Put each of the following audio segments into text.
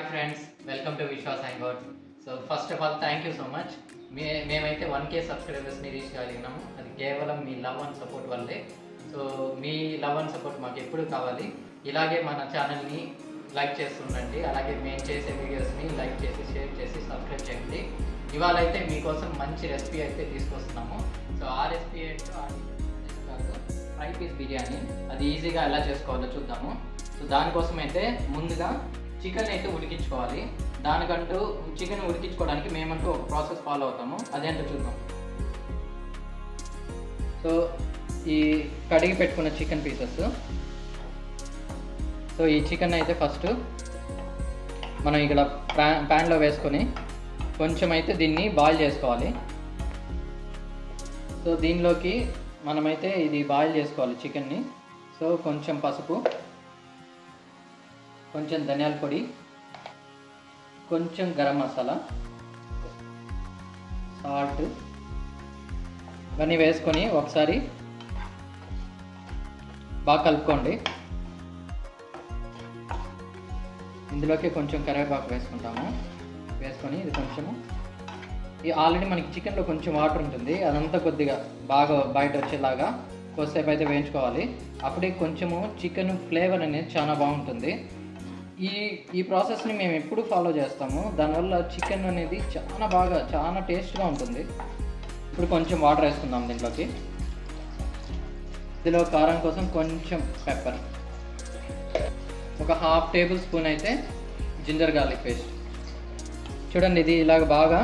Hi friends, welcome to Vishwas Hangout. So first of all, thank you so much. మేమైతే 1K సబ్స్క్రైబర్స్ని reach కాగలిగినాము. అది కేవలం మీ love and support వల్లే. So me love and support మాకు ఎప్పుడు కావాలి. ఇలాగే మన ఛానల్ని లైక్ చేస్తుండండి. అలాగే మేము చేసే వీడియోస్ని లైక్ చేసి షేర్ చేసి సబ్స్క్రైబ్ చేయండి. ఇవాళ అయితే మీకోసం మంచి రెసిపీ అయితే తీసుకొస్తున్నాము. సో ఆ రెసిపీ ఏంటో ఫ్రై పీస్ బిర్యానీ, అది ఈజీగా ఎలా చేసుకోవాలో చూద్దాము. సో దానికోసం అయితే ముందుగా చికెన్ అయితే ఉడికించుకోవాలి. దానికంటూ చికెన్ ఉడికించుకోవడానికి మేమంటూ ఒక ప్రాసెస్ ఫాలో అవుతాము. అదేంటో చూద్దాం. సో ఈ కడిగి పెట్టుకున్న చికెన్ పీసెస్, సో ఈ చికెన్ అయితే ఫస్ట్ మనం ఇక్కడ ప్యాన్లో వేసుకొని కొంచెం అయితే దీన్ని బాయిల్ చేసుకోవాలి. సో దీనిలోకి మనమైతే ఇది బాయిల్ చేసుకోవాలి చికెన్ని. సో కొంచెం పసుపు, కొంచెం ధనియాల పొడి, కొంచెం గరం మసాలా, సాల్ట్ ఇవన్నీ వేసుకొని ఒకసారి బాగా కలుపుకోండి. ఇందులోకి కొంచెం కరివేపాకు వేసుకుంటాము. వేసుకొని ఇది కొంచెము ఆల్రెడీ మనకి చికెన్లో కొంచెం వాటర్ ఉంటుంది, అదంతా కొద్దిగా బాగా బయట వచ్చేలాగా కొద్దిసేపు అయితే వేయించుకోవాలి. అప్పుడే కొంచెము చికెన్ ఫ్లేవర్ అనేది చాలా బాగుంటుంది. ఈ ప్రాసెస్ని మేము ఎప్పుడు ఫాలో చేస్తాము. దానివల్ల చికెన్ అనేది చాలా టేస్ట్గా ఉంటుంది. ఇప్పుడు కొంచెం వాటర్ వేసుకుందాం దీంట్లోకి. ఇందులో కారం కోసం కొంచెం పెప్పర్, ఒక 1/2 టేబుల్ స్పూన్ అయితే జింజర్ గార్లిక్ పేస్ట్. చూడండి, ఇది ఇలాగ బాగా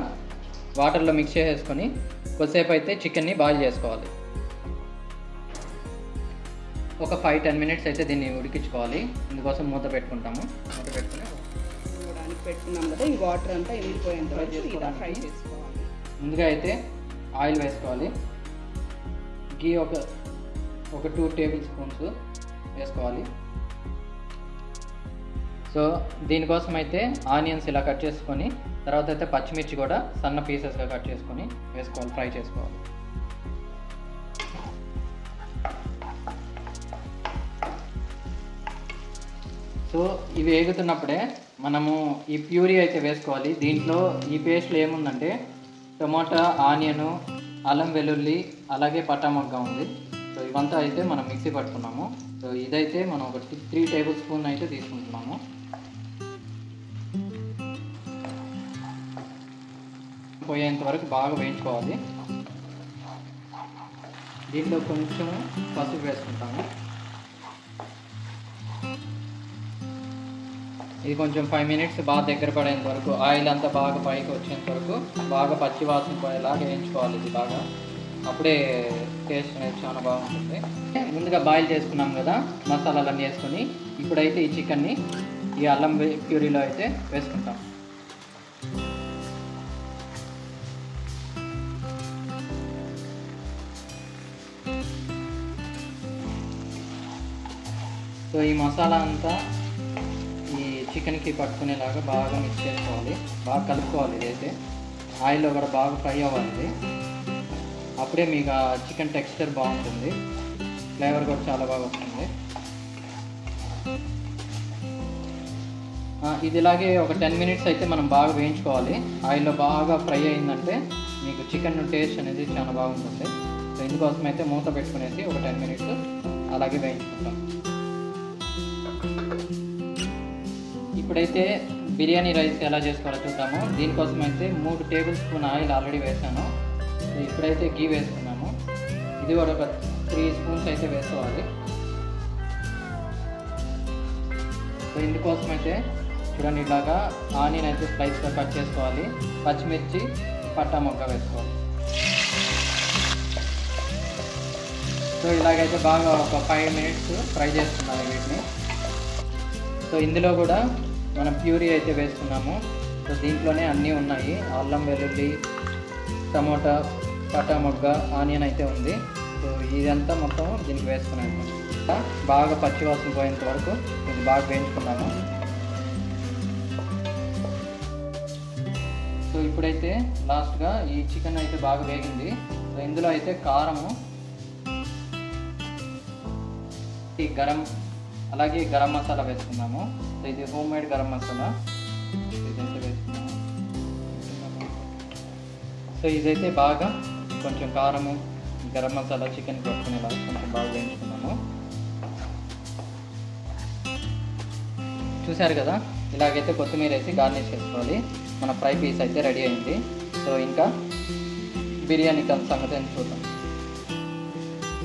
వాటర్లో మిక్స్ చేసేసుకొని కొద్దిసేపు అయితే చికెన్ని బాయిల్ చేసుకోవాలి. ఒక 5-10 మినిట్స్ అయితే దీన్ని ఉడికించుకోవాలి. ఇందుకోసం మూత పెట్టుకుంటాము. మూత పెట్టుకున్నాం కదా, ఈ వాటర్ అంతా ఎండిపోయేంత వరకు ఇలా ఫ్రై చేసుకోవాలి. ముందుగా అయితే ఆయిల్ వేసుకోవాలి. గీ ఒక 2 టేబుల్ స్పూన్స్ వేసుకోవాలి. సో దీనికోసం అయితే ఆనియన్స్ ఇలా కట్ చేసుకొని, తర్వాత అయితే పచ్చిమిర్చి కూడా సన్న పీసెస్గా కట్ చేసుకొని వేసుకోవాలి, ఫ్రై చేసుకోవాలి. సో ఇవి వేగుతున్నప్పుడే మనము ఈ ప్యూరీ అయితే వేసుకోవాలి. దీంట్లో ఈ పేస్ట్లో ఏముందంటే టొమాటో, ఆనియను, అల్లం వెల్లుల్లి, అలాగే పటామొగ్గ ఉంది. సో ఇవంతా అయితే మనం మిక్సీ పట్టుకున్నాము. సో ఇదైతే మనం ఒక 3 టేబుల్ స్పూన్ అయితే తీసుకుంటున్నాము. పోయేంత వరకు బాగా వేయించుకోవాలి. దీంట్లో కొంచెం పసుపు వేసుకుంటాము. ఇది కొంచెం 5 మినిట్స్ బాగా దగ్గర పడేంత వరకు, ఆయిల్ అంతా బాగా పైకి వచ్చేంత వరకు బాగా పచ్చి వాసన పోయేలాగా వేయించుకోవాలి. ఇది బాగా, అప్పుడే టేస్ట్ అనేది చాలా బాగుంటుంది. ముందుగా బాయిల్ చేసుకున్నాం కదా మసాలాలన్నీ వేసుకొని, ఇప్పుడైతే ఈ చికెన్ని ఈ అల్లం ప్యూరీలో అయితే వేసుకుంటాం. సో ఈ మసాలా అంతా చికెన్కి పట్టుకునేలాగా బాగా మిక్స్ చేసుకోవాలి, బాగా కలుపుకోవాలి. ఇదైతే ఆయిల్లో కూడా బాగా ఫ్రై అవ్వాలి. అప్పుడే మీకు ఆ చికెన్ టెక్స్చర్ బాగుంటుంది, ఫ్లేవర్ కూడా చాలా బాగా వస్తుంది. ఇది ఇలాగే ఒక 10 మినిట్స్ అయితే మనం బాగా వేయించుకోవాలి. ఆయిల్లో బాగా ఫ్రై అయిందంటే మీకు చికెన్ టేస్ట్ అనేది చాలా బాగుంటుంది. సో ఇందుకోసం అయితే మూత పెట్టుకునేసి ఒక 10 మినిట్స్ అలాగే వేయించుకుంటాం. ఇప్పుడైతే బిర్యానీ రైస్ ఎలా చేసుకోవాలో చూద్దాము. దీనికోసం అయితే 3 టేబుల్ స్పూన్ ఆయిల్ ఆల్రెడీ వేసాను. సో ఇప్పుడైతే గీ వేసుకున్నాము. ఇది కూడా ఒక 3 స్పూన్స్ అయితే వేసుకోవాలి. సో ఇందుకోసం అయితే చూడండి, ఇలాగా ఆనియన్ అయితే స్లైస్గా కట్ చేసుకోవాలి. పచ్చిమిర్చి, పట్టామొగ్గ వేసుకోవాలి. సో ఇలాగైతే బాగా ఒక 5 మినిట్స్ ఫ్రై చేసుకున్నాము వీటిని. సో ఇందులో కూడా మనం ప్యూరీ అయితే వేసుకున్నాము. సో దీంట్లోనే అన్నీ ఉన్నాయి, అల్లం వెల్లుల్లి, టమోటా, పటామొగ్గ, ఆనియన్ అయితే ఉంది. సో ఇదంతా మొత్తం దీనికి వేసుకున్నాము. బాగా పచ్చివాసన పోయేంత వరకు ఇది బాగా వేయించుకున్నాము. సో ఇప్పుడైతే లాస్ట్గా ఈ చికెన్ అయితే బాగా వేగింది. సో ఇందులో అయితే కారము, ఈ అలాగే గరం మసాలా వేసుకున్నాము. సో ఇది హోమ్ మేడ్ గరం మసాలా. ఇదైతే వేసుకున్నాము. సో ఇదైతే బాగా కొంచెం కారము, గరం మసాలా, చికెన్ కొట్టుకునేలా కొంచెం బాగా వేయించుకున్నాము. చూశారు కదా, ఇలాగైతే కొత్తిమీర వేసి గార్నిష్ చేసుకోవాలి. మన ఫ్రై పీస్ అయితే రెడీ అయింది. సో ఇంకా బిర్యానీ సంగతి చూద్దాం.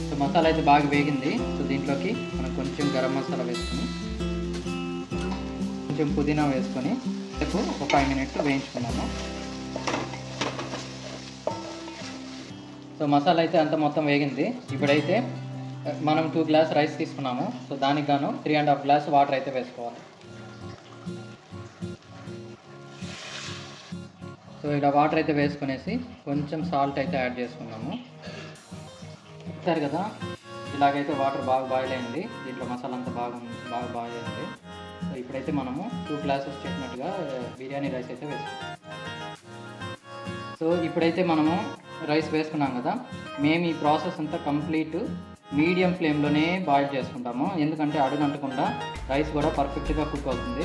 సో మసాలా అయితే బాగా వేగింది. సో దీంట్లోకి మనం కొంచెం గరం మసాలా వేసుకొని, కొంచెం పుదీనా వేసుకొని రేపు ఒక 5 మినిట్స్ వేయించుకున్నాము. సో మసాలా అయితే అంత మొత్తం వేగింది. ఇప్పుడైతే మనం 2 గ్లాస్ రైస్ తీసుకున్నాము. సో దానికి గాను 3.5 గ్లాస్ వాటర్ అయితే వేసుకోవాలి. సో ఇలా వాటర్ అయితే వేసుకునేసి కొంచెం సాల్ట్ అయితే యాడ్ చేసుకున్నాము. చూస్తారు కదా, ఇలాగైతే వాటర్ బాగా బాయిల్ అయింది. దీంట్లో మసాలా అంతా బాగా బాయిల్ అయింది. సో ఇప్పుడైతే మనము 2 గ్లాసెస్ చెప్పినట్టుగా బిర్యానీ రైస్ అయితే వేసుకున్నాం. సో ఇప్పుడైతే మనము రైస్ వేసుకున్నాం కదా, మేము ఈ ప్రాసెస్ అంతా కంప్లీట్ మీడియం ఫ్లేమ్లోనే బాయిల్ చేసుకుంటాము. ఎందుకంటే అడుగంటకుండా రైస్ కూడా పర్ఫెక్ట్గా కుక్ అవుతుంది.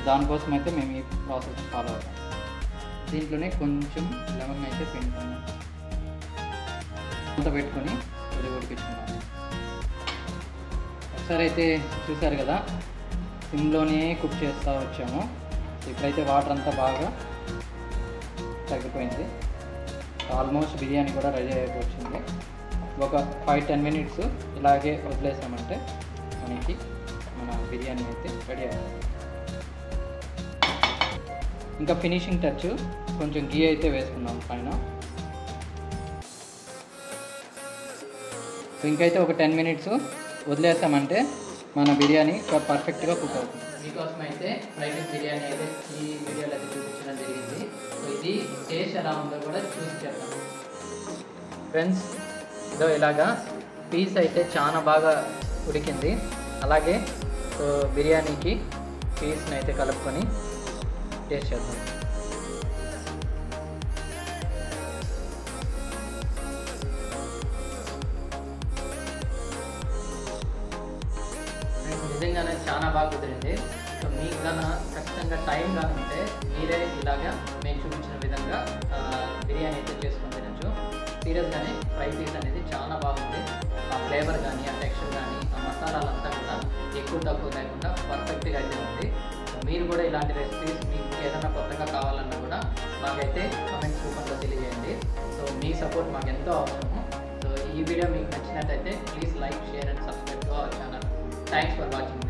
దానికోసం అయితే మేము ఈ ప్రాసెస్ ఫాలో అవుతాం. దీంట్లోనే కొంచెం లెమన్ అయితే పిండుకున్నాం, అంత పెట్టుకొని ఉడికించుకున్నాము. ఒకసారి అయితే చూసారు కదా, సిమ్లోనే కుక్ చేస్తూ వచ్చాము. ఇప్పుడైతే వాటర్ అంతా బాగా తగ్గిపోయింది. ఆల్మోస్ట్ బిర్యానీ కూడా రెడీ అయిపోయింది. ఒక 5-10 మినిట్స్ ఇలాగే వదిలేసామంటే మనకి మన బిర్యానీ అయితే రెడీ అవుతుంది. ఇంకా ఫినిషింగ్ టచ్ కొంచెం గీ అయితే వేసుకున్నాం పైన. సో ఇంకైతే ఒక 10 మినిట్స్ వదిలేసామంటే మన బిర్యానీ పర్ఫెక్ట్గా కుక్ అవుతుంది. మీకోసం అయితే ఫ్రై పీస్ బిర్యానీ అయితే ఈ వీడియోలో అయితే చూపించడం జరిగింది. సో ఇది టేస్ట్ ఎలా ఉందో కూడా చూసి చెప్తాను ఫ్రెండ్స్. ఇదో ఇలాగా పీస్ అయితే చాలా బాగా ఉడికింది. అలాగే సో బిర్యానీకి పీస్ని అయితే కలుపుకొని టేస్ట్ చేద్దాం. నిజంగానే చాలా బాగా కుదిరింది. సో మీకు కన్నా ఖచ్చితంగా టైం కానీ ఉంటే మీరే ఇలాగా మేము చూపించిన విధంగా బిర్యానీ అయితే చేసుకొని తినచ్చు. సీరియస్గానే ఫ్రై పీస్ అనేది చాలా బాగుంది. ఆ ఫ్లేవర్ కానీ, ఆ టెక్స్చర్ కానీ, ఆ మసాలాలంతా కూడా ఎక్కువ తక్కువ లేకుండా పర్ఫెక్ట్గా అయితే ఉంది. సో మీరు కూడా ఇలాంటి రెసిపీస్ మీకు ఏదైనా కొత్తగా కావాలన్నా కూడా మాకైతే కామెంట్స్ రూపంలో తెలియజేయండి. సో మీ సపోర్ట్ మాకు ఎంతో అవసరము. సో ఈ వీడియో మీకు నచ్చినట్టయితే please like, share and subscribe to our channel. Thanks for watching.